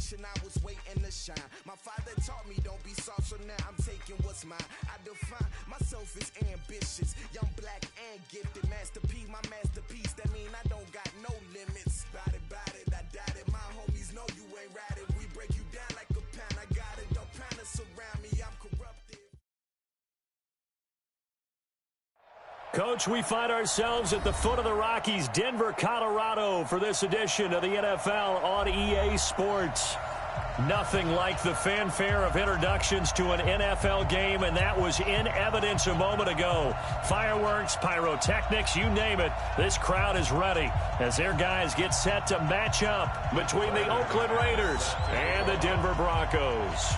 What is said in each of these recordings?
generation, I was waiting to shine. My father taught me don't be soft, so now I'm taking what's mine. I define myself as ambitious, young, black, and gifted. Master P, my masterpiece, that mean I don't got no limits. Bout it, I doubt it. My homies know you ain't right it. We break you down like a pound. I got it, don't pound to surround me, I'm corrupted. Coach, we find ourselves at the foot of the Rockies, Denver, Colorado, for this edition of the NFL on EA Sports. Nothing like the fanfare of introductions to an NFL game, and that was in evidence a moment ago. Fireworks, pyrotechnics, you name it. This crowd is ready as their guys get set to match up between the Oakland Raiders and the Denver Broncos.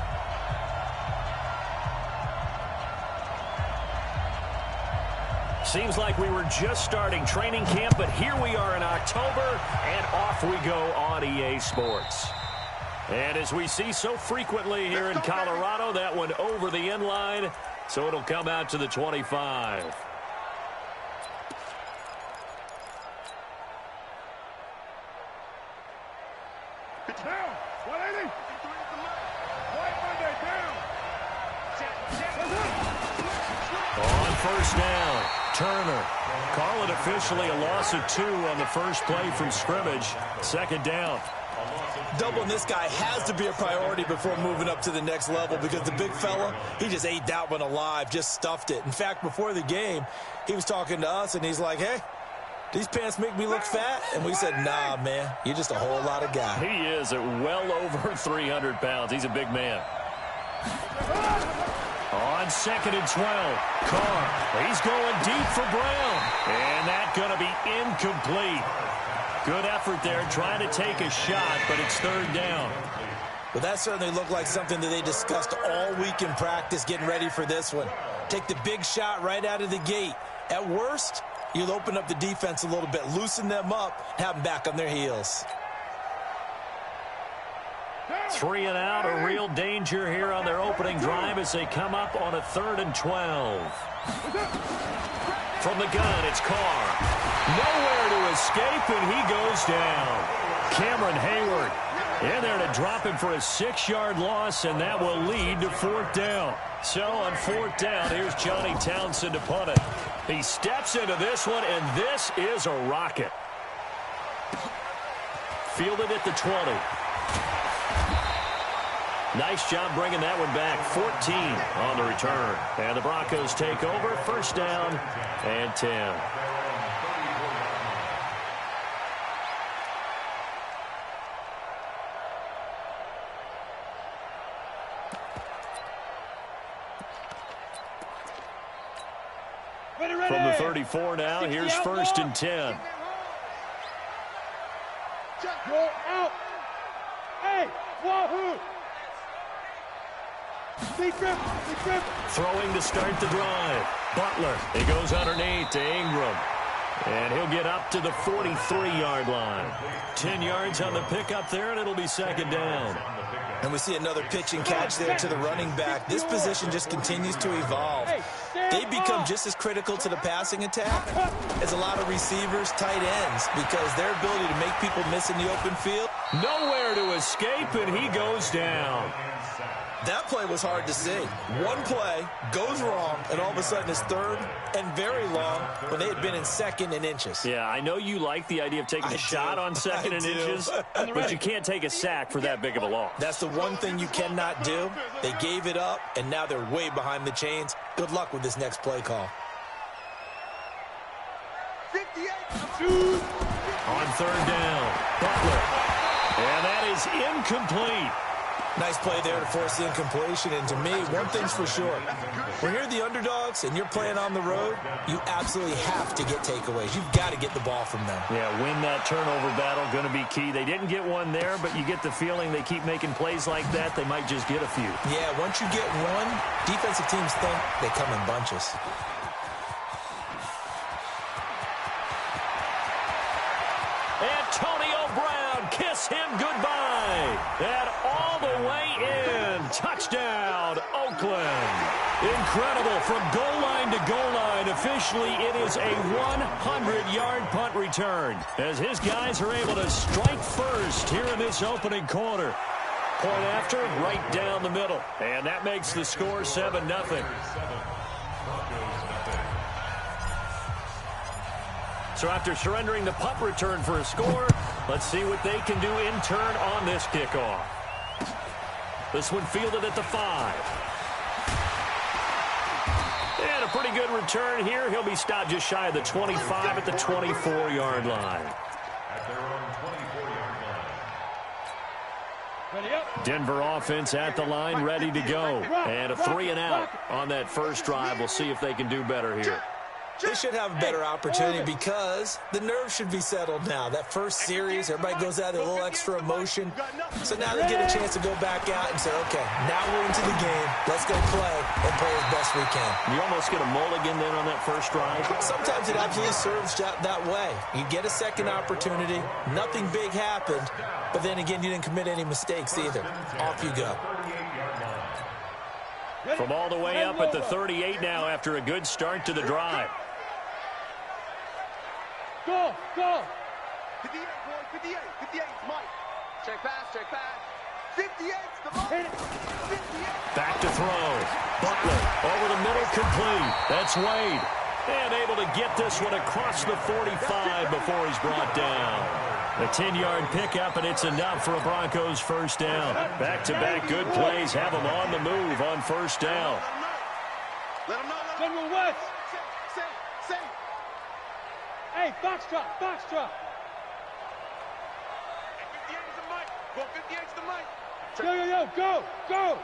Seems like we were just starting training camp, but here we are in October, and off we go on EA Sports. And as we see so frequently here in Colorado, that one over the end line, so it'll come out to the 25. Down, 180. White Monday, down. On first down, Turner. Call it officially a loss of 2 on the first play from scrimmage. Second down. Doubling this guy has to be a priority before moving up to the next level because the big fella, he just ate that one alive, just stuffed it. In fact, before the game, he was talking to us, and he's like, hey, these pants make me look fat? And we said, nah, man, you're just a whole lot of guy. He is at well over 300 pounds. He's a big man. On 2nd and 12, Carr, he's going deep for Brown, and that's going to be incomplete. Good effort there, trying to take a shot, but it's third down. Well, that certainly looked like something that they discussed all week in practice, getting ready for this one. Take the big shot right out of the gate. At worst, you'll open up the defense a little bit, loosen them up, have them back on their heels. 3 and out, a real danger here on their opening drive as they come up on a 3rd and 12. From the gun, it's Carr. Nowhere to escape, and he goes down. Cameron Hayward in there to drop him for a 6-yard loss, and that will lead to 4th down. So on 4th down, here's Johnny Townsend to punt it. He steps into this one, and this is a rocket. Fielded at the 20. Nice job bringing that one back. 14 on the return. And the Broncos take over. First down and 10. From the 34 now, here's 1st and 10. Go out. Hey, wahoo. Throwing to start the drive. Butler. He goes underneath to Ingram. And he'll get up to the 43-yard line. 10 yards on the pickup there, and it'll be 2nd down. And we see another pitch and catch there to the running back. This position just continues to evolve. They become just as critical to the passing attack as a lot of receivers, tight ends, because their ability to make people miss in the open field. Nowhere to escape, and he goes down. That play was hard to see. One play goes wrong, and all of a sudden it's 3rd and very long when they had been in 2nd and inches. Yeah, I know you like the idea of taking a shot on 2nd and inches, but you can't take a sack for that big of a loss. That's the one thing you cannot do. They gave it up, and now they're way behind the chains. Good luck with this next play call. On 3rd down, Butler. And that is incomplete. Nice play there to force the incompletion. And to me, one thing's for sure. When you're the underdogs and you're playing on the road, you absolutely have to get takeaways. You've got to get the ball from them. Yeah, win that turnover battle, going to be key. They didn't get one there, but you get the feeling they keep making plays like that, they might just get a few. Yeah, once you get one, defensive teams think they come in bunches. Antonio Brown, kiss him goodbye. And all the way in. Touchdown, Oakland. Incredible. From goal line to goal line, officially it is a 100-yard punt return as his guys are able to strike first here in this opening quarter. point after, right down the middle. And that makes the score 7-0. So after surrendering the punt return for a score, let's see what they can do in turn on this kickoff. This one fielded at the 5. And a pretty good return here. He'll be stopped just shy of the 25 at the 24-yard line. Denver offense at the line, ready to go. And a 3-and-out on that first drive. We'll see if they can do better here. They should have a better opportunity because the nerves should be settled now. That first series, everybody goes out with a little extra emotion. So now they get a chance to go back out and say, okay, now we're into the game. Let's go play and play as best we can. You almost get a mulligan then on that first drive? Sometimes it absolutely serves that way. You get a second opportunity. Nothing big happened. But then again, you didn't commit any mistakes either. Off you go. From all the way up at the 38 now after a good start to the drive. Go, go. 58, boy, 58. 58's Mike. Check pass, check pass. 58's the Mike. 58. Back to throw. Butler over the middle, complete. That's Wade. And able to get this one across the 45 before he's brought down. A 10-yard pickup, and it's enough for a Broncos first down. Back-to-back good plays have them on the move on first down. Let him know. General West. Say. Hey, foxtrot, foxtrot. 58's the Mike. Go, 58's the Mike. Yo, go, go.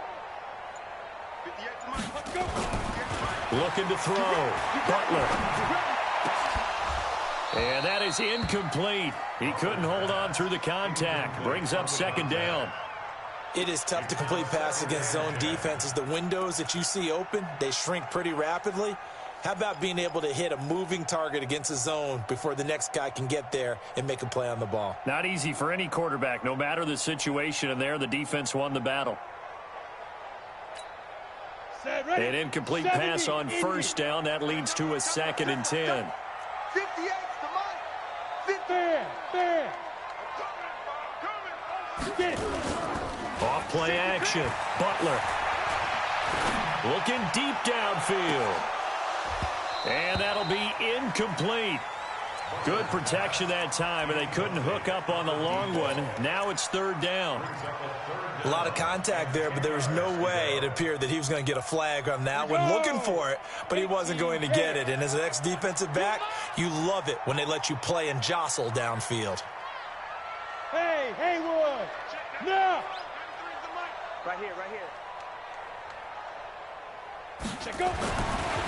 58's the Mike. Let's go. Looking to throw. Butler. And that is incomplete. He couldn't hold on through the contact. Brings up second down. It is tough to complete passes against zone defenses. The windows that you see open, they shrink pretty rapidly. How about being able to hit a moving target against a zone before the next guy can get there and make a play on the ball? Not easy for any quarterback, no matter the situation. And there, the defense won the battle. An incomplete pass on first down. That leads to a 2nd and 10. 58's the Mike. Fair. Get it. Off play action. Butler. Looking deep downfield. And that'll be incomplete. Good protection that time, and they couldn't hook up on the long one. Now it's 3rd down. A lot of contact there, but there was no way it appeared that he was going to get a flag on that one. Looking for it, but he wasn't going to get it. And as an ex-defensive back, you love it when they let you play and jostle downfield. Hey, Haywood. No. Right here. Check up.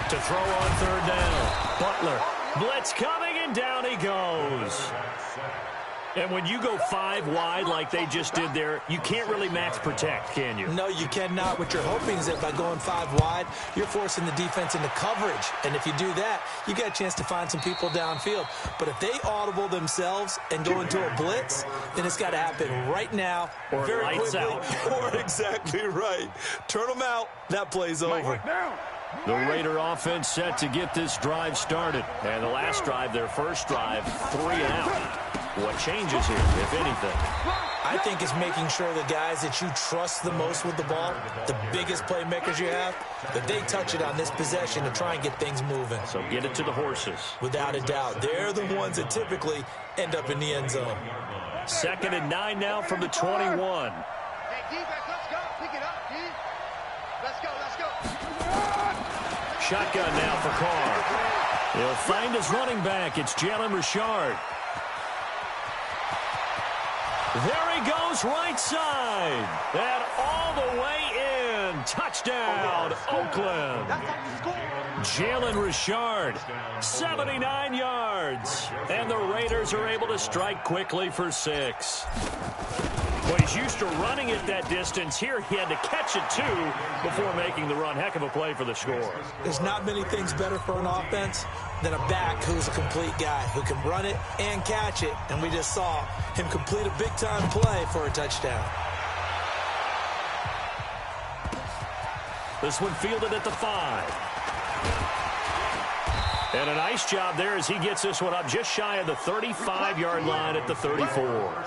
To throw on 3rd down. Butler. Blitz coming, and down he goes. And when you go 5 wide like they just did there, you can't really max protect, can you? No, you cannot. What you're hoping is that by going 5 wide, you're forcing the defense into coverage. And if you do that, you got a chance to find some people downfield. But if they audible themselves and go into a blitz, then it's got to happen right now, or very lights quickly. out. Or exactly right. Turn them out. That play's over. The Raider offense set to get this drive started. And the last drive, their first drive, 3-and-out. What changes here, if anything? I think it's making sure the guys that you trust the most with the ball, the biggest playmakers you have, that they touch it on this possession to try and get things moving. So get it to the horses. Without a doubt. They're the ones that typically end up in the end zone. 2nd and 9 now from the 21. Hey, defense, let's go. Pick it up, D. Let's go. Shotgun now for Carr. He'll find his running back. It's Jalen Richard. There he goes, right side. And all the way in. Touchdown, Oakland. Jalen Richard, 79 yards. And the Raiders are able to strike quickly for 6. Well, he's used to running it that distance. Here he had to catch it, too, before making the run. Heck of a play for the score. There's not many things better for an offense than a back who's a complete guy, who can run it and catch it. And we just saw him complete a big-time play for a touchdown. This one fielded at the 5. And a nice job there as he gets this one up just shy of the 35-yard line at the 34.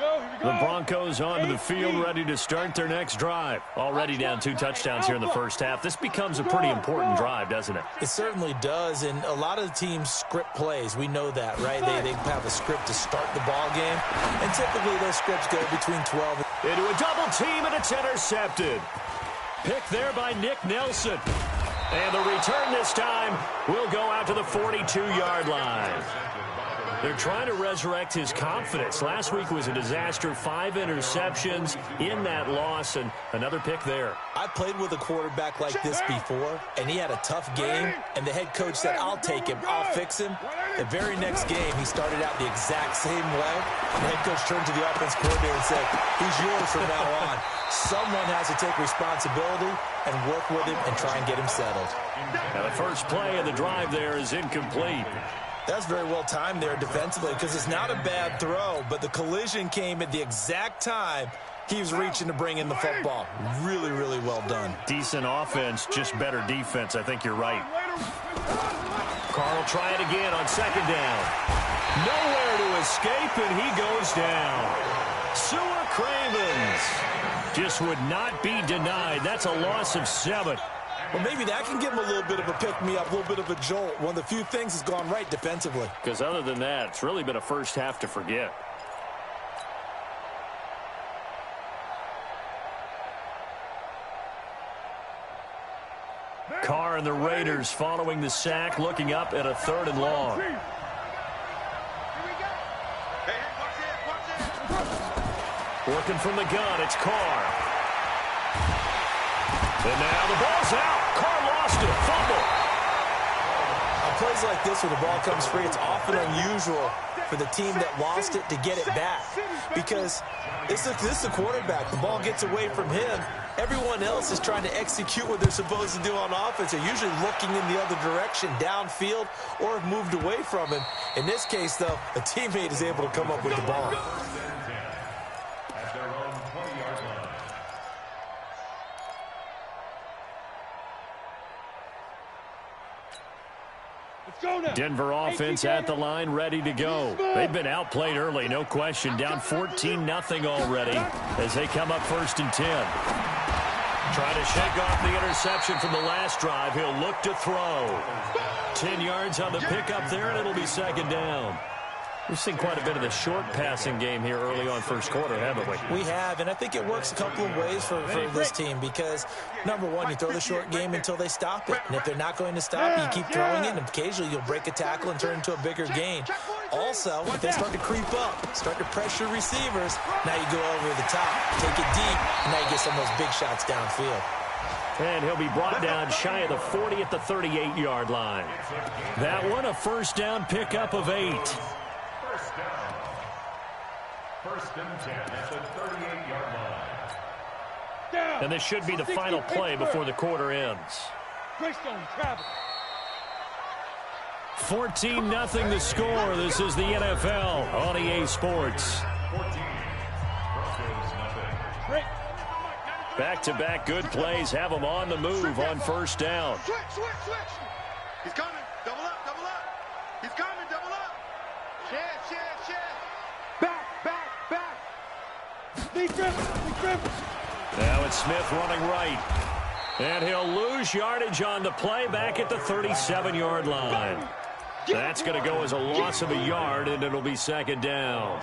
The Broncos onto the field, ready to start their next drive. Already down 2 touchdowns here in the first half. This becomes a pretty important drive, doesn't it? It certainly does, and a lot of the teams script plays. We know that, right? They have a script to start the ball game, and typically those scripts go between 12 and... Into a double team, and it's intercepted. Pick there by Nick Nelson. And the return this time will go out to the 42-yard line. They're trying to resurrect his confidence. Last week was a disaster. 5 interceptions in that loss, and another pick there. I played with a quarterback like this before, and he had a tough game, and the head coach said, I'll take him, I'll fix him. The very next game, he started out the exact same way, and the head coach turned to the offense coordinator and said, he's yours from now on. Someone has to take responsibility and work with him and try and get him settled. Now the first play of the drive there is incomplete. That's very well timed there defensively because it's not a bad throw, but the collision came at the exact time he was reaching to bring in the football. Really, really well done. Decent offense, just better defense. I think you're right. Carr will try it again on second down. Nowhere to escape, and he goes down. Sewer Cravens just would not be denied. That's a loss of 7. Well, maybe that can give him a little bit of a pick-me-up, a little bit of a jolt. One of the few things has gone right defensively. Because other than that, it's really been a first half to forget. Carr and the Raiders following the sack, looking up at a 3rd and long. Working from the gun, it's Carr. And now the ball's out. Carr lost it. Fumble. On plays like this where the ball comes free, it's often unusual for the team that lost it to get it back. Because this is the quarterback. The ball gets away from him. Everyone else is trying to execute what they're supposed to do on offense. They're usually looking in the other direction, downfield, or have moved away from him. In this case, though, a teammate is able to come up with the ball. Denver offense at the line, ready to go. They've been outplayed early, no question. Down 14-0 already as they come up 1st and 10. Try to shake off the interception from the last drive. He'll look to throw. 10 yards on the pickup there, and it'll be 2nd down. We've seen quite a bit of the short passing game here early on first quarter, haven't we? We have, and I think it works a couple of ways for this team because, number one, you throw the short game until they stop it. And if they're not going to stop it, you keep throwing it, and occasionally you'll break a tackle and turn into a bigger gain. Also, if they start to creep up, start to pressure receivers, now you go over the top, take it deep, and now you get some of those big shots downfield. And he'll be brought down shy of the 40 at the 38-yard line. That one, a 1st down pickup of 8. 1st and 10 at the 38-yard line. And this should be the final play before the quarter ends. 14-0 the score. This is the NFL on EA Sports. Back-to-back good plays have them on the move on 1st down. Switch. He's coming. Double up. He's coming. Double up. Share. Back. Now it's Smith running right. And he'll lose yardage on the play back at the 37-yard line. That's going to go as a loss of a yard, and it'll be 2nd down.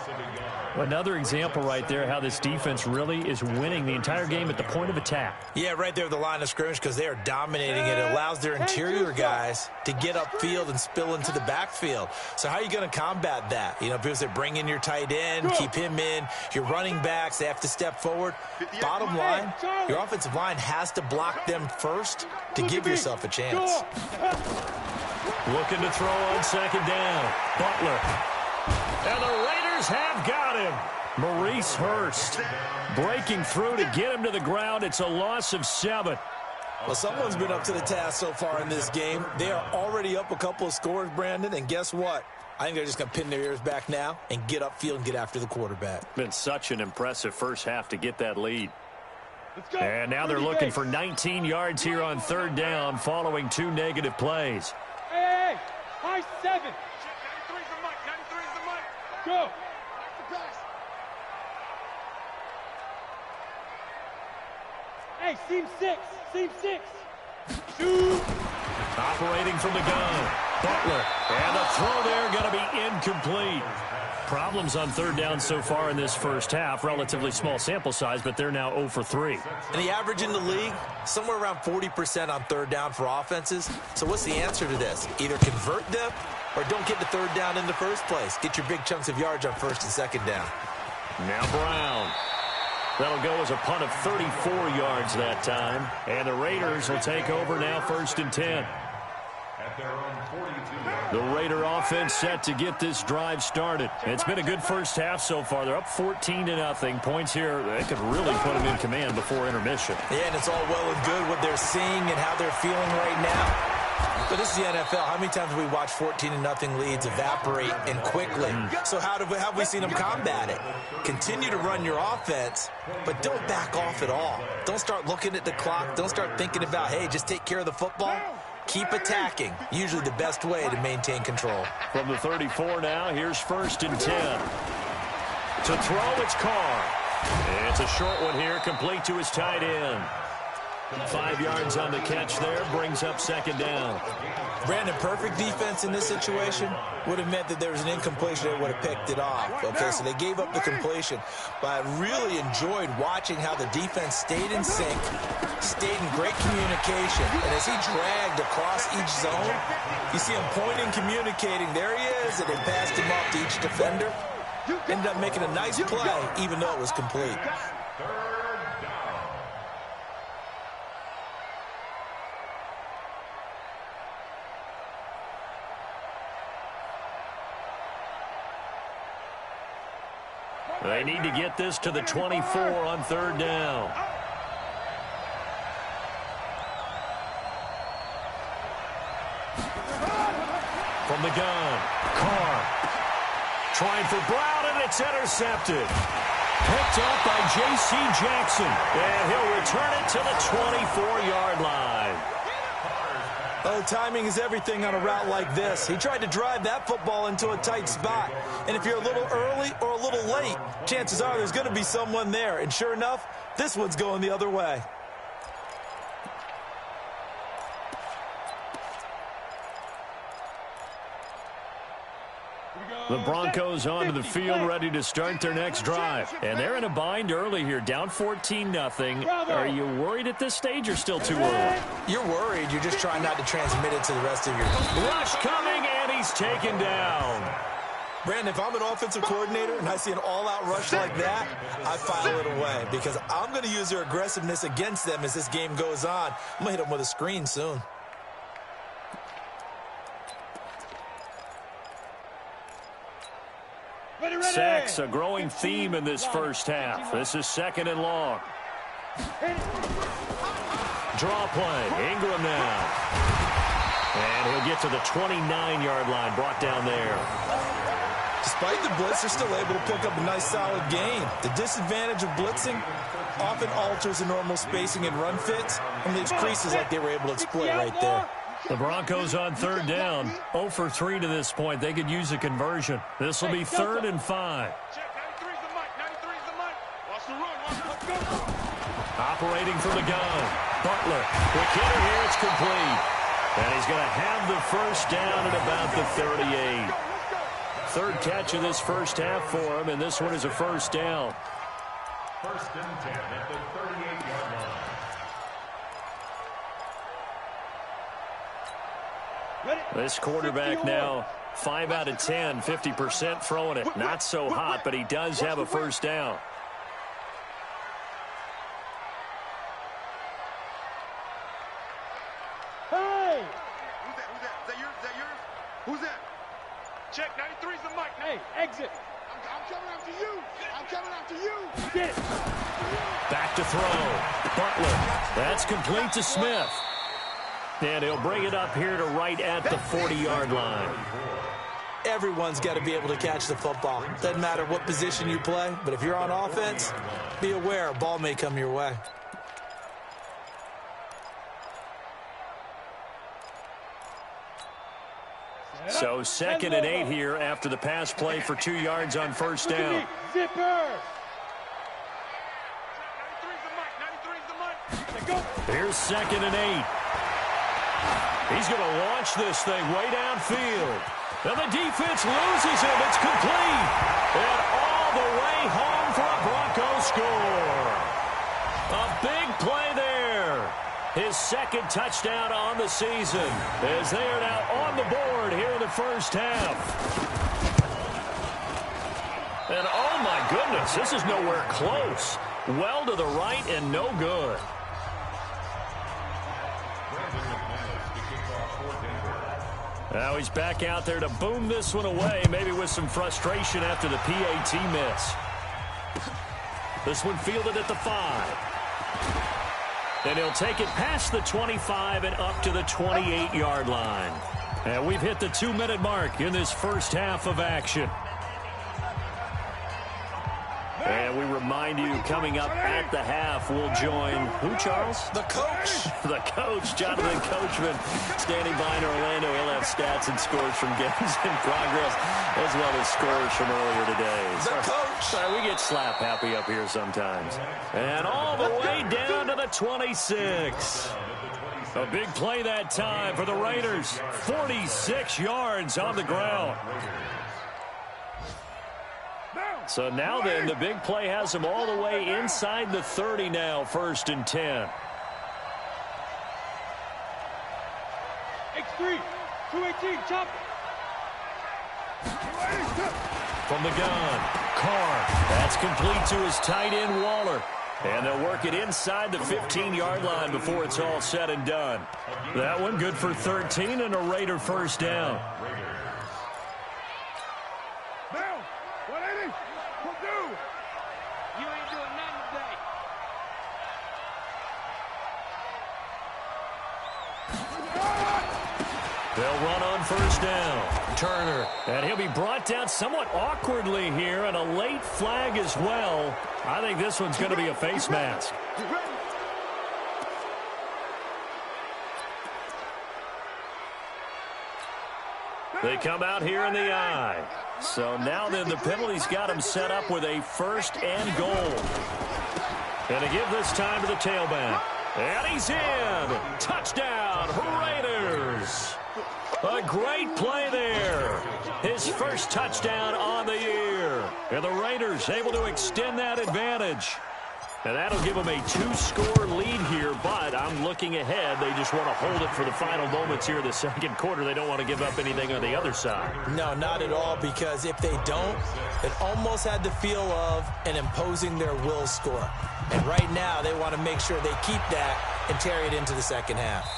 Another example right there how this defense really is winning the entire game at the point of attack. Yeah, right there at the line of scrimmage because they are dominating it. It allows their interior guys to get upfield and spill into the backfield. So how are you going to combat that? You know, because they bring in your tight end, keep him in. Your running backs, they have to step forward. Bottom line, your offensive line has to block them first to give yourself a chance. Looking to throw on 2nd down. Butler. And the Raiders have got him. Maurice Hurst breaking through to get him to the ground. It's a loss of 7. Well, someone's been up to the task so far in this game. They are already up a couple of scores, Brandon, and guess what? I think they're just going to pin their ears back now and get upfield and get after the quarterback. Been such an impressive first half to get that lead. And now they're looking for 19 yards here on 3rd down following 2 negative plays. Hey, high 7. 93's the mic. Go. Hey, seam 6. Seam 6. Shoot. Operating from the gun. Butler. And the throw there going to be incomplete. Problems on third down so far in this first half. Relatively small sample size, but they're now 0 for 3. And the average in the league, somewhere around 40% on third down for offenses. So what's the answer to this? Either convert them or don't get to third down in the first place. Get your big chunks of yards on first and second down. Now Brown. That'll go as a punt of 34 yards that time. And the Raiders will take over now 1st and 10. The Raider offense set to get this drive started. It's been a good first half so far. They're up 14-0. Points here, they could really put them in command before intermission. Yeah, and it's all well and good what they're seeing and how they're feeling right now. But this is the NFL. How many times have we watched 14-0 leads evaporate and quickly? So how have we seen them combat it? Continue to run your offense, but don't back off at all. Don't start looking at the clock. Don't start thinking about, hey, just take care of the football. Keep attacking. Usually the best way to maintain control. From the 34 now, here's 1st and 10. To throw, it's Carr. It's a short one here, complete to his tight end. 5 yards on the catch there, brings up 2nd down. Brandon, perfect defense in this situation would have meant that there was an incompletion. They would have picked it off. Okay, so they gave up the completion. But I really enjoyed watching how the defense stayed in sync, stayed in great communication. And as he dragged across each zone, you see him pointing, communicating. There he is, and they passed him off to each defender. Ended up making a nice play, even though it was complete. They need to get this to the 24 on 3rd down. From the gun, Carr. Trying for Brown, and it's intercepted. Picked up by J.C. Jackson. And he'll return it to the 24-yard line. Oh, timing is everything on a route like this. He tried to drive that football into a tight spot. And if you're a little early or a little late, chances are there's going to be someone there. And sure enough, this one's going the other way. The Broncos onto the field, ready to start their next drive. And they're in a bind early here, down 14-0. Are you worried at this stage or still too early? You're worried. You're just trying not to transmit it to the rest of your... Rush coming, and he's taken down. Brandon, if I'm an offensive coordinator and I see an all-out rush like that, I file it away because I'm going to use their aggressiveness against them as this game goes on. I'm going to hit them with a screen soon. Sacks, a growing theme in this first half. This is 2nd and long. Draw play. Ingram now. And he'll get to the 29-yard line, brought down there. Despite the blitz, they're still able to pick up a nice solid gain. The disadvantage of blitzing often alters the normal spacing and run fits and leaves creases like they were able to exploit right there. The Broncos on 3rd down, 0 for 3 to this point. They could use a conversion. This will be 3rd and 5. Operating from the gun. Butler. Quick hitter here. It's complete. And he's going to have the first down at about the 38. 3rd catch of this first half for him, and this one is a first down. 1st and 10 at the 38-yard line. This quarterback now 5 out of 10, 50% throwing it. Not so hot, but he does have a first down. Hey! Who's that? Is that yours? Is that yours? Who's that? Check, 93's the mic. Hey, exit. I'm coming after you. I'm coming after you. Get it. Back to throw. Butler. That's complete to Smith. And he'll bring it up here to right at the 40-yard line. Everyone's got to be able to catch the football. Doesn't matter what position you play, but if you're on offense, be aware a ball may come your way. So 2nd and 8 here after the pass play for 2 yards on first down. Zipper. 93's the mic. 93's the mic. Here's 2nd and 8. He's going to launch this thing way downfield. And the defense loses him. It's complete. And all the way home for a Broncos score. A big play there. His 2nd touchdown on the season as they are now on the board here in the first half. And oh my goodness, this is nowhere close. Well to the right and no good. Now he's back out there to boom this one away, maybe with some frustration after the PAT miss. This one fielded at the 5. And he'll take it past the 25 and up to the 28-yard line. And we've hit the 2-minute mark in this first half of action. And we remind you, coming up at the half, we'll join who, Charles? The coach. The coach, Jonathan Coachman, standing by in Orlando. He'll have stats and scores from games in progress, as well as scores from earlier today. The coach. Sorry, we get slap happy up here sometimes. And all the way down to the 26. A big play that time for the Raiders. 46 yards on the ground. So now then, the big play has them all the way inside the 30 now, 1st and 10. X3, 218, chop. From the gun, Carr. That's complete to his tight end, Waller. And they'll work it inside the 15-yard line before it's all said and done. That one good for 13 and a Raider first down. They'll run on first down. Turner. And he'll be brought down somewhat awkwardly here, and a late flag as well. I think this one's going to be a face mask. They come out here in the eye. So now then, the penalty's got him set up with a 1st and goal. And to give this time to the tailback. And he's in. Touchdown, Raiders. A great play there. His first touchdown on the year. And the Raiders able to extend that advantage. And that'll give them a 2-score lead here, but I'm looking ahead. They just want to hold it for the final moments here of the 2nd quarter. They don't want to give up anything on the other side. No, not at all, because if they don't, it almost had the feel of an imposing their will score. And right now, they want to make sure they keep that and carry it into the 2nd half.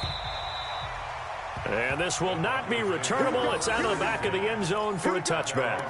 And this will not be returnable. It's out of the back of the end zone for a touchback.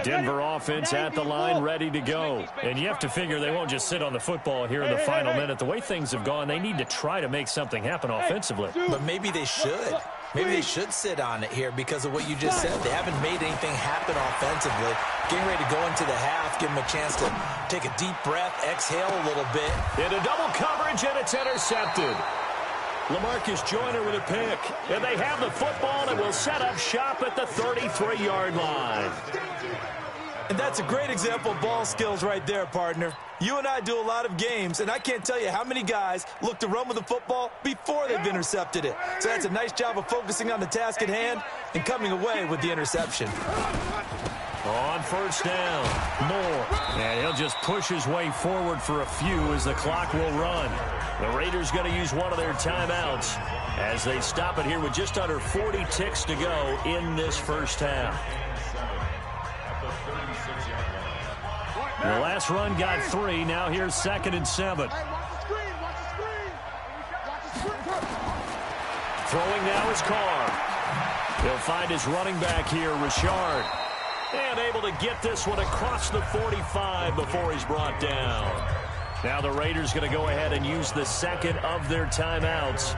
Denver offense at the line, ready to go. And you have to figure they won't just sit on the football here in the final minute. The way things have gone, they need to try to make something happen offensively. But maybe they should. Maybe they should sit on it here because of what you just said. They haven't made anything happen offensively. Getting ready to go into the half, give them a chance to take a deep breath, exhale a little bit. Into double coverage, and it's intercepted. LaMarcus Joyner with a pick. And they have the football and will set up shop at the 33-yard line. And that's a great example of ball skills right there, partner. You and I do a lot of games, and I can't tell you how many guys look to run with the football before they've intercepted it. So that's a nice job of focusing on the task at hand and coming away with the interception. On first down, Moore. And he'll just push his way forward for a few as the clock will run. The Raiders going to use one of their timeouts as they stop it here with just under 40 ticks to go in this first half. The last run got 3. Now here's 2nd and 7. Throwing now is Carr. He'll find his running back here, Richard. And able to get this one across the 45 before he's brought down. Now the Raiders going to go ahead and use the second of their timeouts.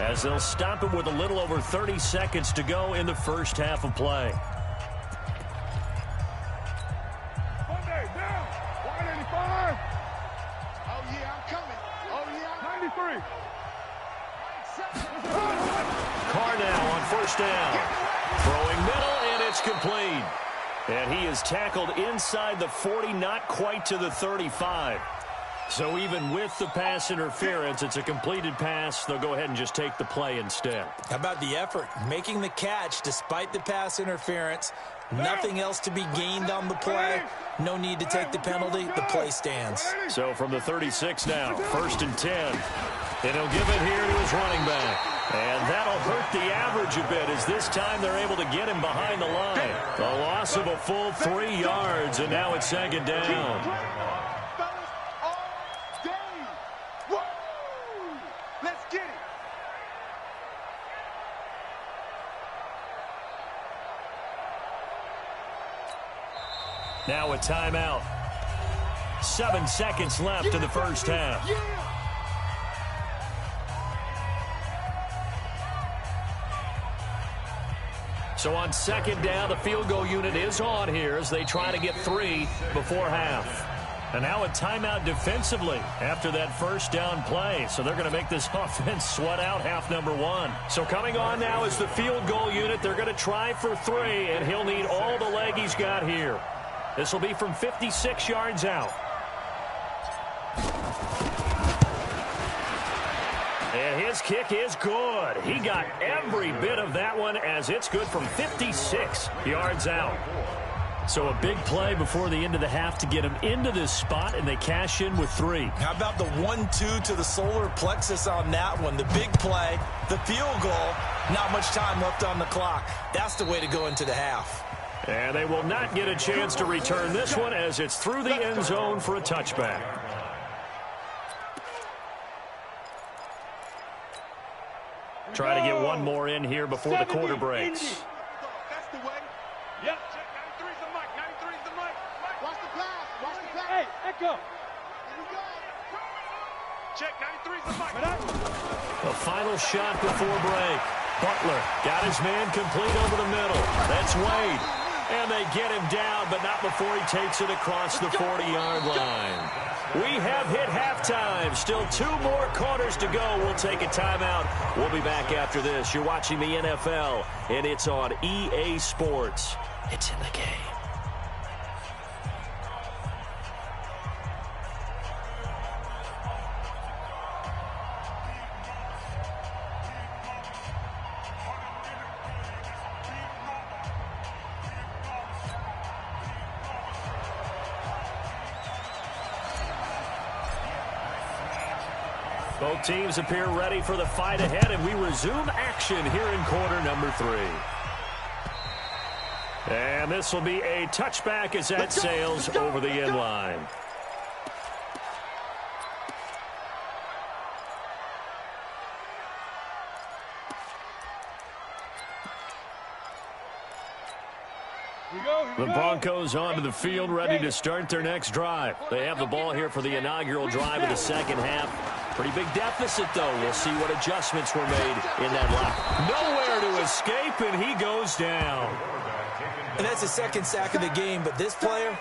as they'll stop it with a little over 30 seconds to go in the first half of play. Monday, down. 185. Oh, yeah, I'm coming. Oh, yeah. 93. Carr now on first down. Throwing middle, and it's complete. And he is tackled inside the 40, not quite to the 35. So even with the pass interference, it's a completed pass. They'll go ahead and just take the play instead. How about the effort? Making the catch despite the pass interference. Nothing else to be gained on the play. No need to take the penalty. The play stands. So from the 36 now, 1st and 10. And he'll give it here to his running back. And that'll hurt the average a bit as this time they're able to get him behind the line. A loss of a full 3 yards, and now it's 2nd down. Let's get it. Now a timeout. 7 seconds left in the first half. So on 2nd down, the field goal unit is on here as they try to get 3 before half. And now a timeout defensively after that first down play. So they're going to make this offense sweat out half number 1. So coming on now is the field goal unit. They're going to try for 3, and he'll need all the leg he's got here. This will be from 56 yards out. And his kick is good. He got every bit of that one as it's good from 56 yards out. So a big play before the end of the half to get him into this spot, and they cash in with 3. How about the 1-2 to the solar plexus on that one? The big play, the field goal, not much time left on the clock. That's the way to go into the half. And they will not get a chance to return this one as it's through the end zone for a touchback. Try to get one more in here before the quarter breaks. That's the way. Yep. Check 93's the mic. 93's the mic. Watch the pass. Watch the pass. Hey, Echo. Here we go. Check 93's the mic. The final shot before break. Butler got his man complete over the middle. That's Wade. And they get him down, but not before he takes it across the 40-yard line. We have hit halftime. Still 2 more quarters to go. We'll take a timeout. We'll be back after this. You're watching the NFL, and it's on EA Sports. It's in the game. Both teams appear ready for the fight ahead, and we resume action here in quarter number 3. And this will be a touchback as that sails over the end line. The Broncos onto the field, ready to start their next drive. They have the ball here for the inaugural drive of the second half. Pretty big deficit, though. We'll see what adjustments were made in that lock. Nowhere to escape, and he goes down. And that's the second sack of the game, but this player,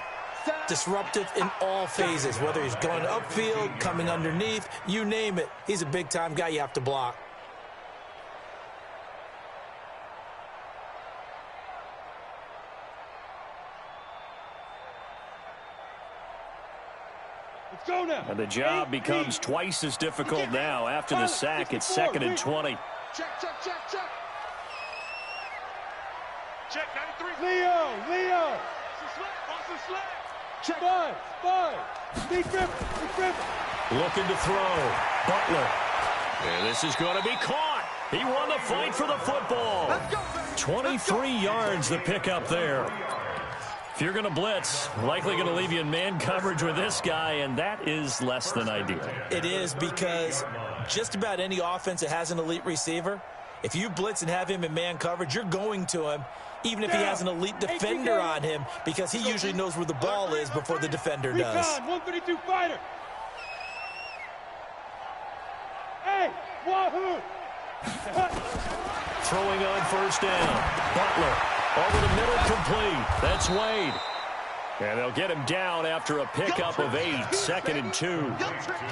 disruptive in all phases, whether he's going upfield, coming underneath, you name it. He's a big-time guy you have to block. And the job becomes twice as difficult now. After the sack, it's 2nd and 20. Check. Check 93. Leo. Check. Five. Deep Griffin. Looking to throw. Butler. And this is going to be caught. He won the fight for the football. 23 yards the pickup there. If you're going to blitz, likely going to leave you in man coverage with this guy, and that is less than ideal. It is, because just about any offense that has an elite receiver, if you blitz and have him in man coverage, you're going to him, even if he has an elite defender on him, because he usually knows where the ball is before the defender does. 132 fighter. Hey, Wahoo. Throwing on first down. Butler over the middle, complete. That's Wade. And they'll get him down after a pickup of 8, 2nd and 2.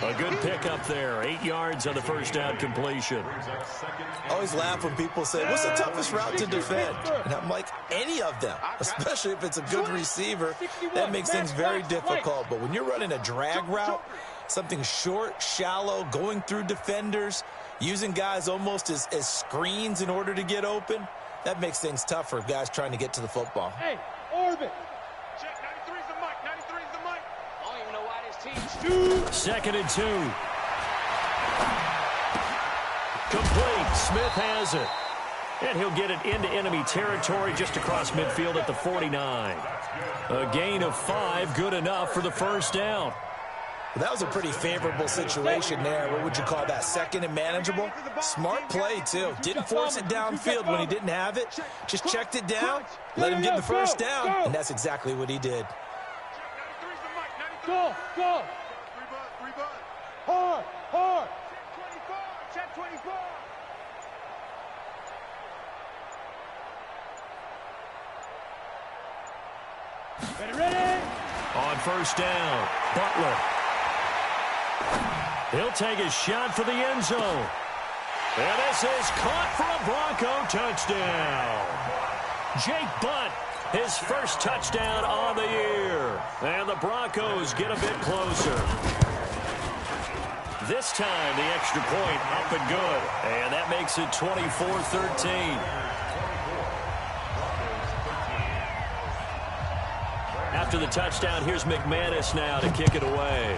A good pickup there, 8 yards on the first down completion. I always laugh when people say, what's the toughest route to defend? And I'm like, any of them, especially if it's a good receiver. That makes things very difficult. But when you're running a drag route, something short, shallow, going through defenders, using guys almost as screens in order to get open, that makes things tough for guys trying to get to the football. Hey, orbit. Check, 93's the mic, 93's the mic. I don't even know why this team's 2nd and 2. Complete. Smith has it. And he'll get it into enemy territory just across midfield at the 49. A gain of 5, good enough for the first down. Well, that was a pretty favorable situation there. What would you call that? 2nd and manageable? Smart play, too. Didn't force it downfield when he didn't have it. Just checked it down, let him get the first down, and that's exactly what he did. Go, go. Hard, hard. Check 24. Ready? On first down, Butler. He'll take a shot for the end zone. And this is caught for a Bronco touchdown. Jake Butt, his first touchdown on the year. And the Broncos get a bit closer. This time, the extra point up and good. And that makes it 24-13. After the touchdown, here's McManus now to kick it away.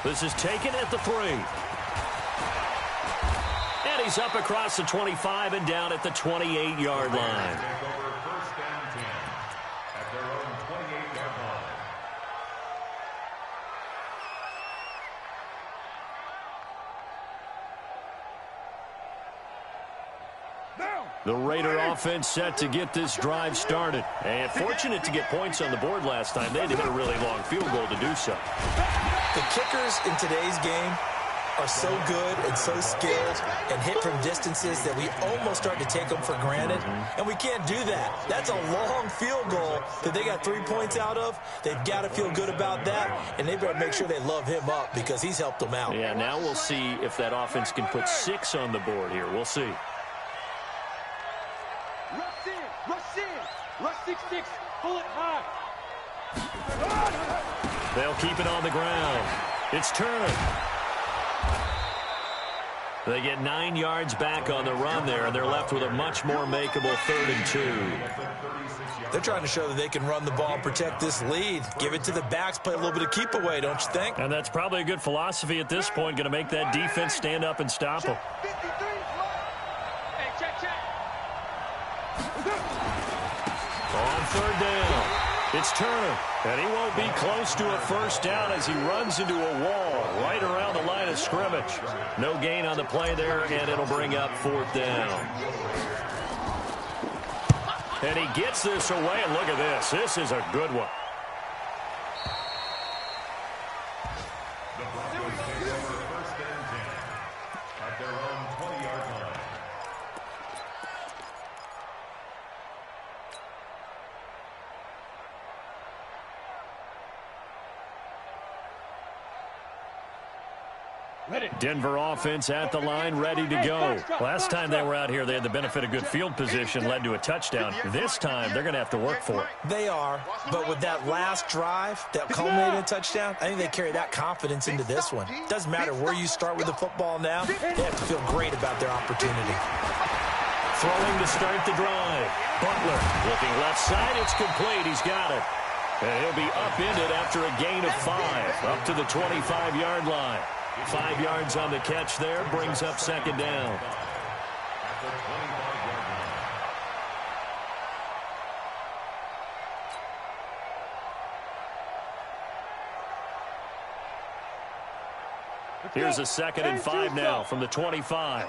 This is taken at the 3. And he's up across the 25 and down at the 28-yard line. First and 10 at their own 28-yard line. The Raider offense set to get this drive started. And fortunate to get points on the board last time. They had to hit a really long field goal to do so. The kickers in today's game are so good and so skilled and hit from distances that we almost start to take them for granted, and we can't do that. That's a long field goal that they got 3 points out of. They've got to feel good about that, and they better make sure they love him up because he's helped them out. Yeah, now we'll see if that offense can put 6 on the board here. We'll see. Rush in, rush in. Rush 6-6, pull it high. They'll keep it on the ground. It's Turner. They get 9 yards back on the run there, and they're left with a much more makeable 3rd and 2. They're trying to show that they can run the ball and protect this lead. Give it to the backs, play a little bit of keep away, don't you think? And that's probably a good philosophy at this point, going to make that defense stand up and stop them. Hey, check. On 3rd down, it's Turner, and he won't be close to a first down as he runs into a wall right around the line of scrimmage. No gain on the play there, and it'll bring up 4th down. And he gets this away, and look at this. This is a good one. The Broncos take over first and 10 at their own 20-yard line. Denver offense at the line, ready to go. Last time they were out here, they had the benefit of good field position, led to a touchdown. This time, they're going to have to work for it. They are, but with that last drive that culminated in a touchdown, I think they carry that confidence into this one. Doesn't matter where you start with the football now, they have to feel great about their opportunity. Throwing to start the drive. Butler looking left side. It's complete. He's got it. And he'll be upended after a gain of 5 up to the 25-yard line. 5 yards on the catch there, brings up 2nd down. At the 25-yard line. Here's a 2nd and 5 now from the 25.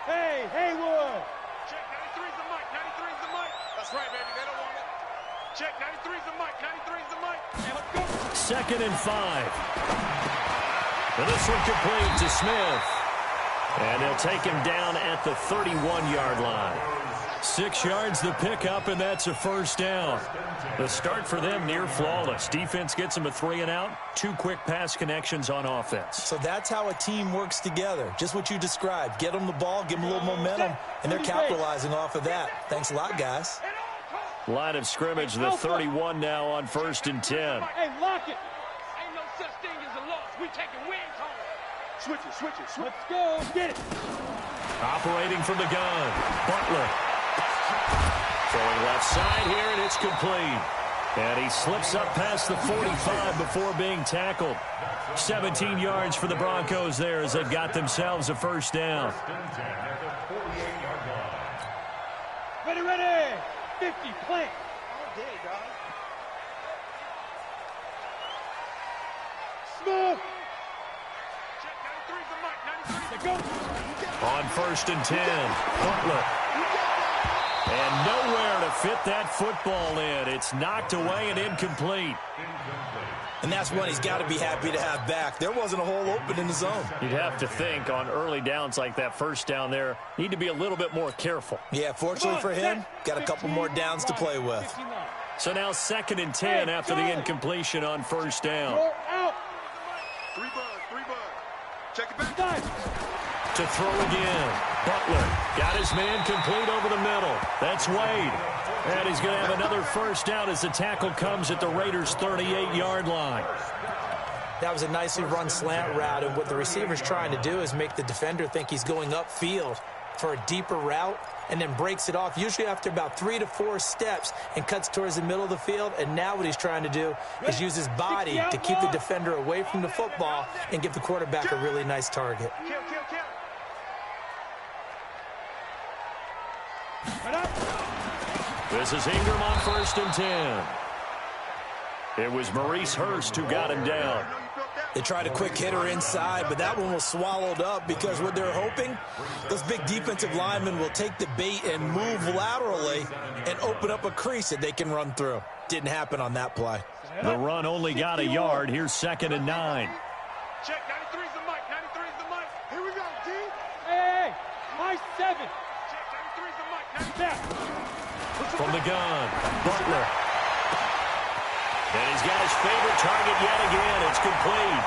Hey, Haywood. Check, 93's the mic, 93's the mic. That's right, baby, they don't want it. Check, 93's the mic, 93's the mic. Hey, let's go. 2nd and 5. And this one complete to Smith. And they'll take him down at the 31-yard line. 6 yards the pickup, and that's a first down. The start for them near flawless. Defense gets them a 3-and-out. 2 quick pass connections on offense. So that's how a team works together. Just what you described. Get them the ball, give them a little momentum, and they're capitalizing off of that. Thanks a lot, guys. Line of scrimmage, the 31 now on 1st and 10. Hey, lock it. Ain't no such thing as a loss. We taking wins home. Switch it, switch it, switch it. Let's go. Get it. Operating from the gun, Butler. Throwing left side here, and it's complete. And he slips up past the 45 before being tackled. 17 yards for the Broncos there as they've got themselves a first down. Ready, ready. 50, plant. All day, dog. Smooth. Check, 93's the mic, 93's the Let's go. On 1st and 10, Butler. And nowhere to fit that football in. It's knocked away and incomplete. And that's one he's got to be happy to have back. There wasn't a hole open in the zone. You'd have to think on early downs like that first down there, need to be a little bit more careful. Yeah, fortunately for him, got a couple more downs to play with. So now 2nd and 10 after the incompletion on first down. Go out. 3 bud. Check it back. Nice. To throw again. Butler got his man complete over the middle. That's Wade. And he's going to have another first down as the tackle comes at the Raiders' 38-yard line. That was a nicely run slant route, and what the receiver's trying to do is make the defender think he's going upfield for a deeper route and then breaks it off, usually after about 3 to 4 steps, and cuts towards the middle of the field. And now what he's trying to do is use his body to keep the defender away from the football and give the quarterback a really nice target. Kill. Right up. This is Ingram on 1st and 10. It was Maurice Hurst who got him down. They tried a quick hitter inside, but that one was swallowed up because what they're hoping, those big defensive linemen will take the bait and move laterally and open up a crease that they can run through. Didn't happen on that play. The run only got a yard. Here's 2nd and 9. Check, 93's the mic, 93's the mic. Here we go, D. Hey, my 7. Check, 93's the mic, 93's Back. From the gun, Butler. And he's got his favorite target yet again. It's complete.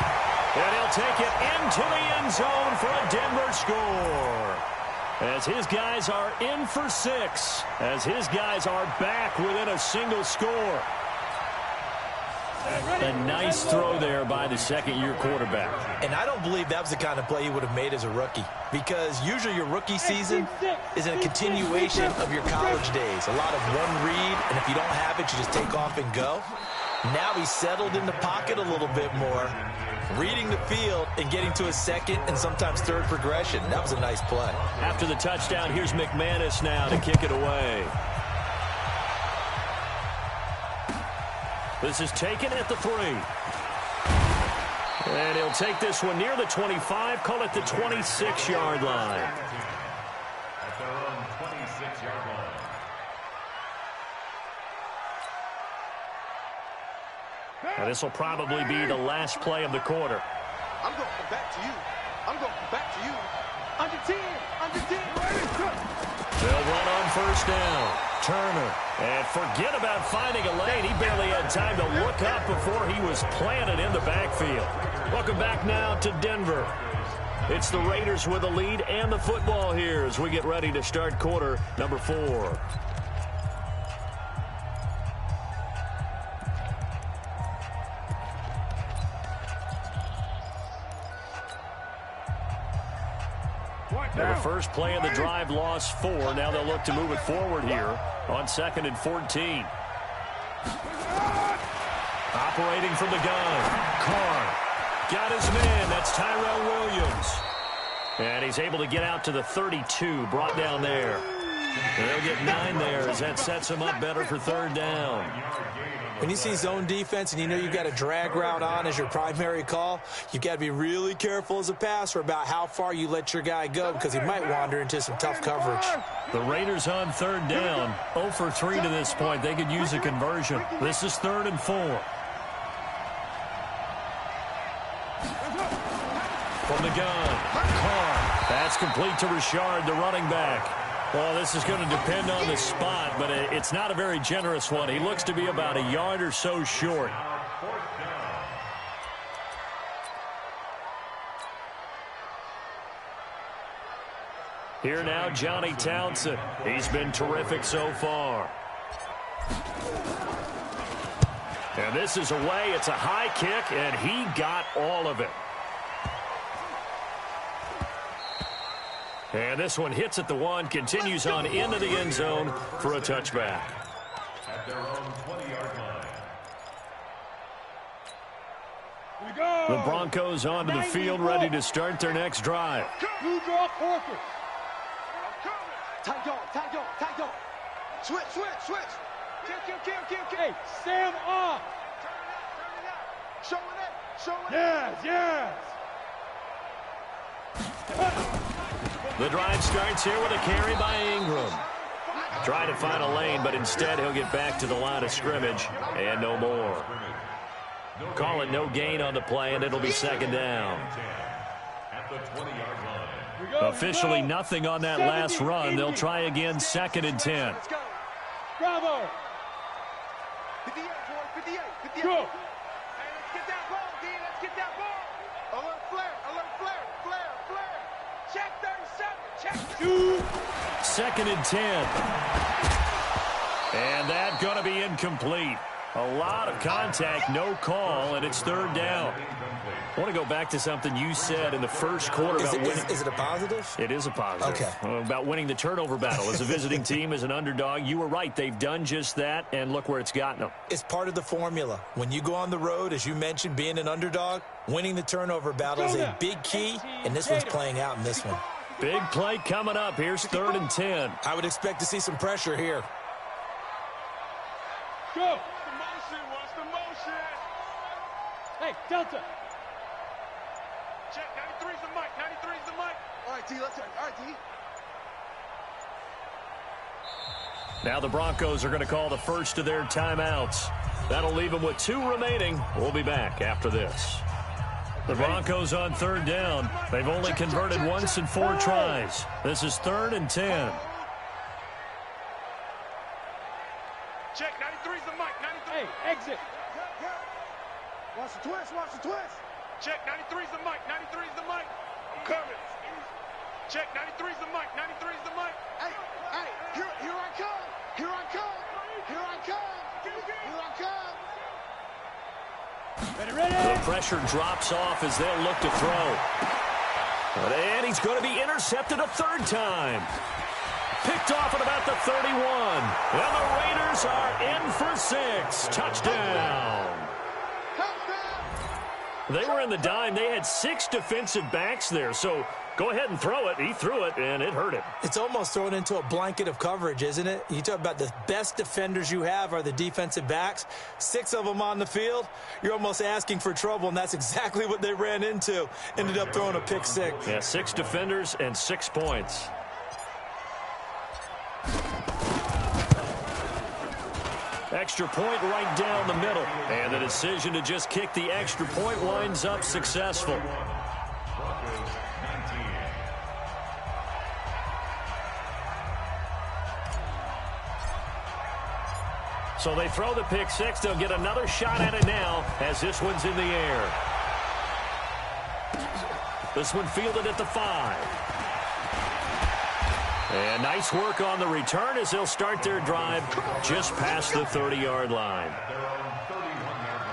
And he'll take it into the end zone for a Denver score. As his guys are in for 6. As his guys are back within a single score. A nice throw there by the second-year quarterback. And I don't believe that was the kind of play he would have made as a rookie, because usually your rookie season is a continuation of your college days. A lot of one read, and if you don't have it, you just take off and go. Now he's settled in the pocket a little bit more, reading the field and getting to a second and sometimes third progression. That was a nice play. After the touchdown, here's McManus now to kick it away. This is taken at the 3. And he'll take this one near the 25, call it the 26-yard line. At their own 26-yard line. Now this will probably be the last play of the quarter. I'm going to come back to you. I'm going to come back to you. Under 10. They'll run on first down. Turner. And forget about finding a lane. He barely had time to look up before he was planted in the backfield. Welcome back now to Denver. It's the Raiders with the lead and the football here as we get ready to start quarter number 4. Now the first play of the drive lost 4. Now they'll look to move it forward here on 2nd and 14. Operating from the gun. Carr got his man. That's Tyrell Williams. And he's able to get out to the 32. Brought down there. They'll get 9 there as that sets them up better for third down. When you see zone defense and you know you've got a drag route on as your primary call, you've got to be really careful as a passer about how far you let your guy go because he might wander into some tough coverage. The Raiders on third down, 0 for 3 to this point. They could use a conversion. This is 3rd and 4. From the gun, Carr. That's complete to Richard, the running back. Well, this is going to depend on the spot, but it's not a very generous one. He looks to be about a yard or so short. Here now, Johnny Townsend. He's been terrific so far. And this is away. It's a high kick, and he got all of it. And this one hits at the 1, continues on into the end zone for a touchback. At their own 20-yard line. The Broncos onto the field, ready to start their next drive. Two draw Corker. Tight dog, tight dog, tight dog. Switch, switch, switch. Kill. Hey, Sam off. Turn it out. Show it up, show it Yes. The drive starts here with a carry by Ingram. Try to find a lane, but instead he'll get back to the line of scrimmage and no more. Call it no gain on the play, and it'll be second down. At the 20-yard line. Officially nothing on that last run. They'll try again, 2nd and 10. Let's go. Bravo. 58, boy, 58. Go. Hey, let's get that ball, D. Let's get that ball. Alert flare. Check 37. Check. 2nd and 10. And that's going to be incomplete. A lot of contact, no call, and it's 3rd down. I want to go back to something you said in the first quarter about winning. Is it a positive? It is a positive. Okay. About winning the turnover battle. As a visiting team, as an underdog, you were right. They've done just that, and look where it's gotten them. It's part of the formula. When you go on the road, as you mentioned, being an underdog, winning the turnover battle is a big key, and this one's playing out in this one. Big play coming up. Here's 3rd and 10. I would expect to see some pressure here. Go. What's the motion? Hey, Delta. Check. 93's the mic. 93's the mic. All right, D. Let's go. All right, D. Now the Broncos are going to call the first of their timeouts. That'll leave them with 2 remaining. We'll be back after this. The Broncos on 3rd down. They've only converted once in 4 tries. This is 3rd and 10. Check. 93's the mic. 93. Hey, exit. Watch the twist. Check. 93's the mic. 93's the mic. I'm coming. Check. 93's the mic. 93's the mic. Hey, here I come. Here I come. Ready. The pressure drops off as they'll look to throw. And he's going to be intercepted a 3rd time. Picked off at about the 31. And the Raiders are in for 6. Touchdown. They were in the dime. They had 6 defensive backs there. So go ahead and throw it. He threw it, and it hurt him. It's almost thrown into a blanket of coverage, isn't it? You talk about the best defenders you have are the defensive backs. 6 of them on the field. You're almost asking for trouble, and that's exactly what they ran into. Ended up throwing a pick 6. Yeah, 6 defenders and 6 points. Extra point right down the middle. And the decision to just kick the extra point winds up successful. So they throw the pick 6. They'll get another shot at it now as this one's in the air. This one fielded at the 5. And nice work on the return as they'll start their drive just past the 30-yard line. Their own 31-yard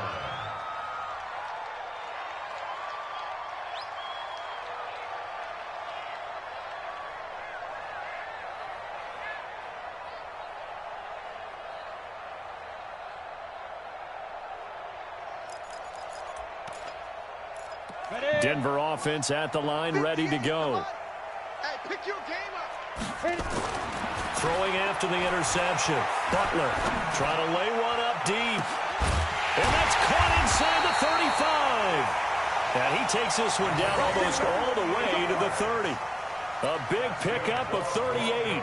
line. Denver offense at the line, ready to go. Hey, pick your game up. Throwing after the interception. Butler trying to lay one up deep. And that's caught inside the 35. And he takes this one down almost all the way to the 30. A big pickup of 38.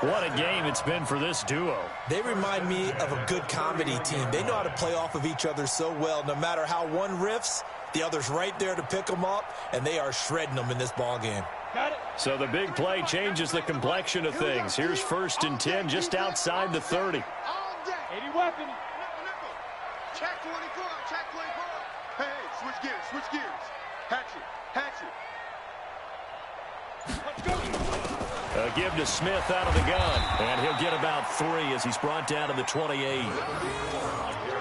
What a game it's been for this duo. They remind me of a good comedy team. They know how to play off of each other so well. No matter how one riffs, the other's right there to pick them up, and they are shredding them in this ball game. Got it. So the big play changes the complexion of things. Here's 1st and 10 just outside the 30. 80 weapon. Check 24, check 24. Hey, switch gears. Hatchet. Let's go. A give to Smith out of the gun, and he'll get about 3 as he's brought down to the 28.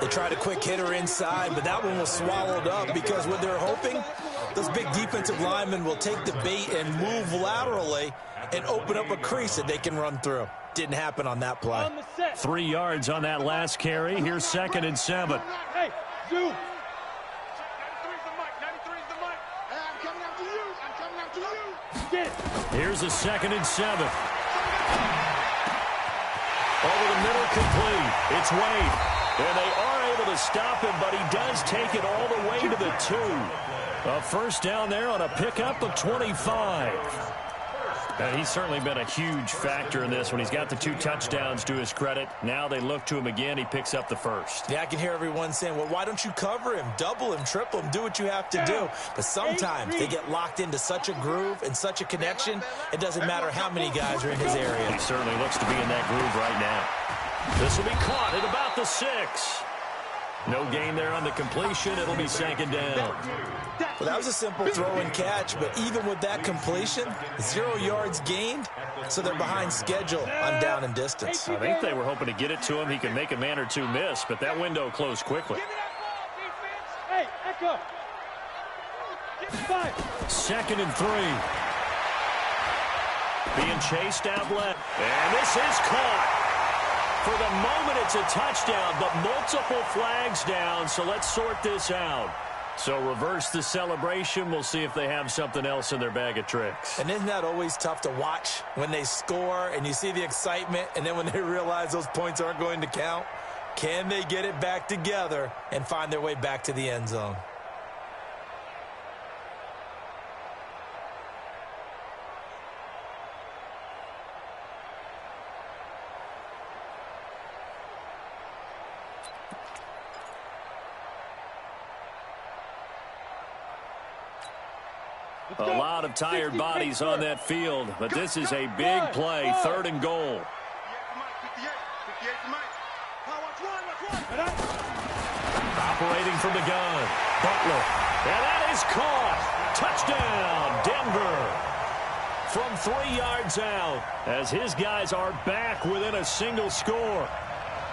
They tried a quick hitter inside, but that one was swallowed up because what they're hoping, those big defensive linemen will take the bait and move laterally and open up a crease that they can run through. Didn't happen on that play. On the set. 3 yards on that last carry. Here's 2nd and 7. Hey, zoom. 93's the mic. Hey, I'm coming after you. Get it. Here's a 2nd and 7. Over the middle, complete. It's Wade. And they are able to stop him, but he does take it all the way to the 2. A first down there on a pickup of 25. And he's certainly been a huge factor in this when he's got the 2 touchdowns to his credit. Now they look to him again. He picks up the first. Yeah, I can hear everyone saying, well, why don't you cover him, double him, triple him, do what you have to do. But sometimes they get locked into such a groove and such a connection, it doesn't matter how many guys are in his area. He certainly looks to be in that groove right now. This will be caught at about the 6. No gain there on the completion. It'll be 2nd down. Well, that was a simple throw and catch, but even with that completion, 0 yards gained, so they're behind schedule on down and distance. I think they were hoping to get it to him. He could make a man or 2 miss, but that window closed quickly. Give me that ball, defense. Hey, echo. Give me 5. 2nd and 3. Being chased out left. And this is caught. For the moment, it's a touchdown, but multiple flags down, so let's sort this out. So reverse the celebration. We'll see if they have something else in their bag of tricks. And isn't that always tough to watch when they score and you see the excitement, and then when they realize those points aren't going to count? Can they get it back together and find their way back to the end zone? A lot of tired bodies on that field, but this is a big play, 3rd and goal. 58 the mic. Operating from the gun, Butler. And that is caught. Touchdown, Denver. From 3 yards out, as his guys are back within a single score.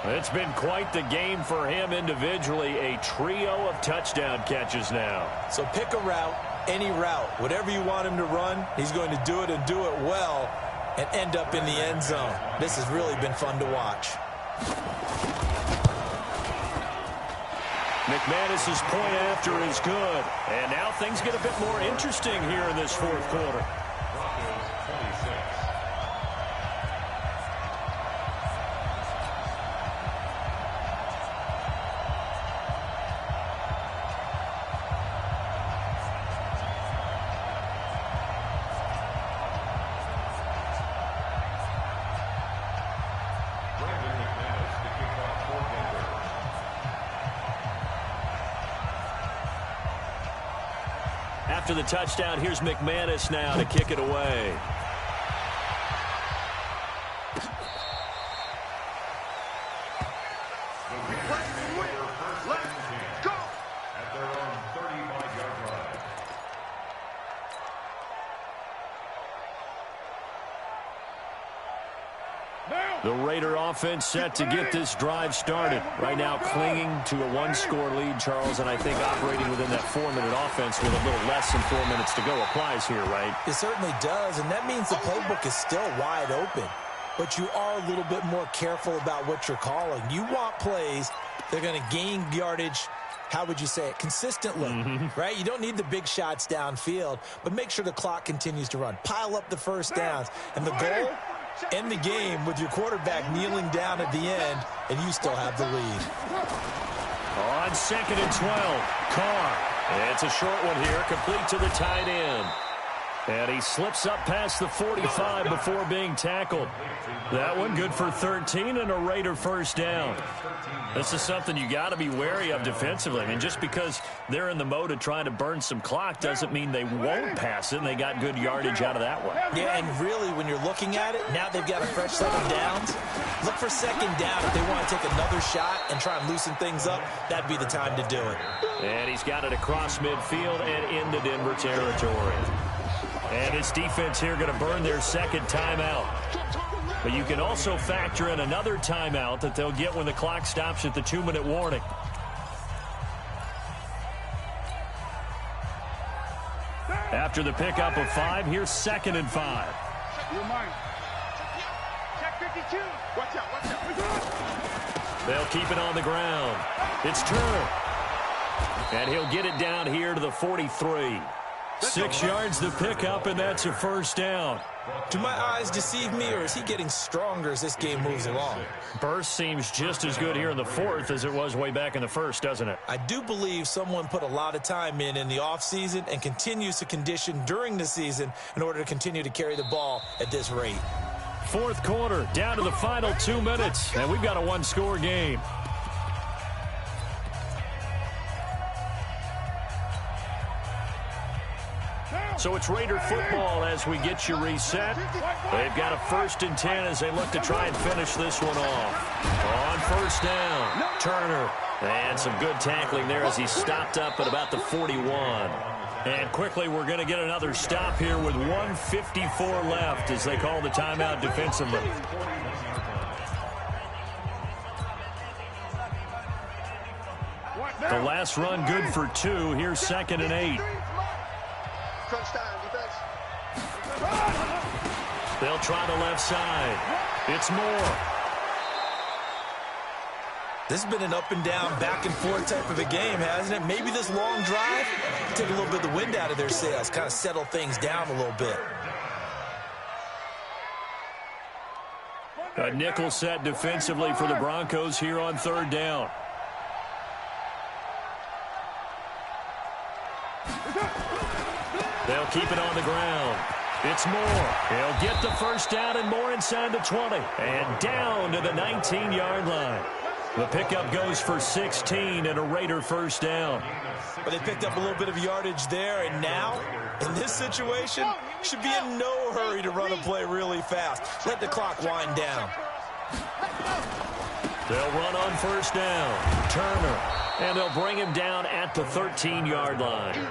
It's been quite the game for him individually, a trio of touchdown catches now. So pick a route, any route, whatever you want him to run, he's going to do it and do it well and end up in the end zone. This has really been fun to watch. McManus's point after is good. And now things get a bit more interesting here in this 4th quarter. After the touchdown, here's McManus now to kick it away. Let's go. At their own 35-yard line. The Raider offense set to get this drive started. Right now clinging to a 1-score lead, Charles, and I think operating within that 4-minute offense with a little less than 4 minutes to go applies here, right? It certainly does, and that means the playbook is still wide open. But you are a little bit more careful about what you're calling. You want plays that are going to gain yardage, how would you say it, consistently, right? You don't need the big shots downfield, but make sure the clock continues to run. Pile up the first downs. And the goal, End the game with your quarterback kneeling down at the end, and you still have the lead. On 2nd and 12, Carr. It's a short one here, complete to the tight end. And he slips up past the 45 before being tackled. That one good for 13 and a Raider first down. This is something you got to be wary of defensively. I mean, just because they're in the mode of trying to burn some clock doesn't mean they won't pass it, and they got good yardage out of that one. Yeah, and really, when you're looking at it, now they've got a fresh set of downs. Look for second down if they want to take another shot and try and loosen things up. That'd be the time to do it. And he's got it across midfield and into Denver territory. And this defense here going to burn their second timeout. But you can also factor in another timeout that they'll get when the clock stops at the 2-minute warning. After the pickup of 5, here's 2nd and 5. Check 52. Watch out. They'll keep it on the ground. It's Turner. And he'll get it down here to the 43. 6 yards the pickup, and that's a first down. Do my eyes deceive me, or is he getting stronger as this game moves along? Burst seems just as good here in the 4th as it was way back in the 1st, doesn't it? I do believe someone put a lot of time in the offseason and continues to condition during the season in order to continue to carry the ball at this rate. 4th quarter, down to the final 2 minutes, and we've got a one-score game. So it's Raider football as we get you reset. They've got a 1st and 10 as they look to try and finish this one off. On first down, Turner. And some good tackling there as he stopped up at about the 41. And quickly we're going to get another stop here with 1:54 left as they call the timeout defensively. The last run good for 2. Here's 2nd and 8. They'll try the left side. It's Moore. This has been an up and down, back and forth type of a game, hasn't it? Maybe this long drive take a little bit of the wind out of their sails, kind of settle things down a little bit. A nickel set defensively for the Broncos here on 3rd down. They'll keep it on the ground. It's Moore. He'll get the first down and more inside the 20. And down to the 19-yard line. The pickup goes for 16 and a Raider first down. But they picked up a little bit of yardage there, and now, in this situation, should be in no hurry to run a play really fast. Let the clock wind down. They'll run on first down. Turner. And they'll bring him down at the 13-yard line.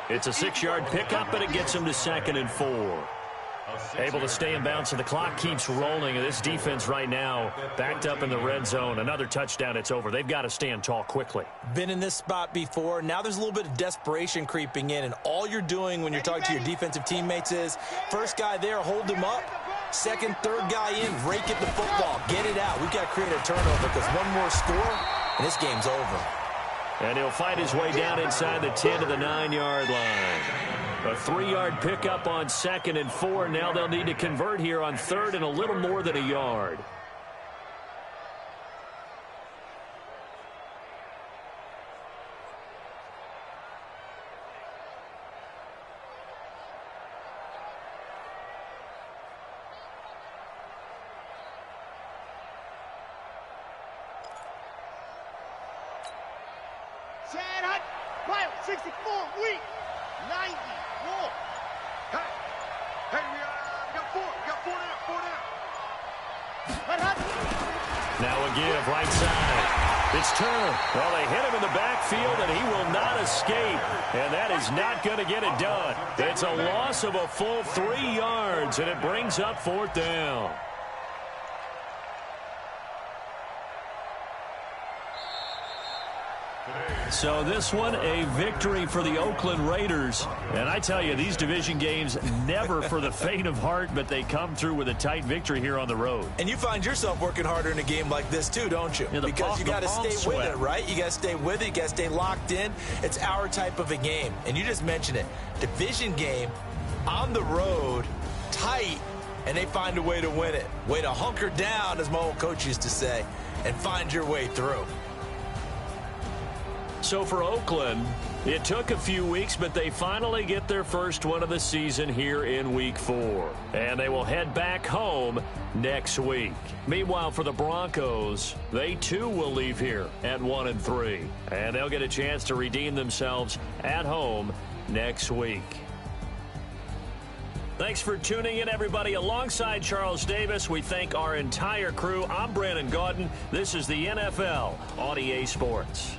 It's a 6-yard pickup, and it gets him to 2nd and 4. Able to stay in bounds, and the clock keeps rolling. And this defense right now backed up in the red zone. Another touchdown, it's over. They've got to stand tall quickly. Been in this spot before. Now there's a little bit of desperation creeping in, and all you're doing when you're talking to your defensive teammates is first guy there, hold him up. Second, third guy in, rake at the football. Get it out. We've got to create a turnover because one more score, and this game's over. And he'll fight his way down inside the 10 to the 9-yard line. A 3-yard pickup on 2nd and 4. Now they'll need to convert here on 3rd and a little more than a yard. Chad Hunt, mile 64, weak, 94. Hey, we got 4. We got 4 down. Now a give, right side. It's Turner. Well, they hit him in the backfield, and he will not escape. And that is not going to get it done. It's a loss of a full 3 yards, and it brings up 4th down. So this one, a victory for the Oakland Raiders. And I tell you, these division games never for the faint of heart, but they come through with a tight victory here on the road. And you find yourself working harder in a game like this too, don't you? Yeah, because you got to stay with it, right? You got to stay with it. You got to stay locked in. It's our type of a game. And you just mentioned it. Division game, on the road, tight. and they find a way to win it. Way to hunker down, as my old coach used to say, and find your way through. So for Oakland, it took a few weeks, but they finally get their first win of the season here in Week 4. And they will head back home next week. Meanwhile, for the Broncos, they too will leave here at 1-3. And they'll get a chance to redeem themselves at home next week. Thanks for tuning in, everybody. Alongside Charles Davis, we thank our entire crew. I'm Brandon Gaudin. This is the NFL on EA Sports.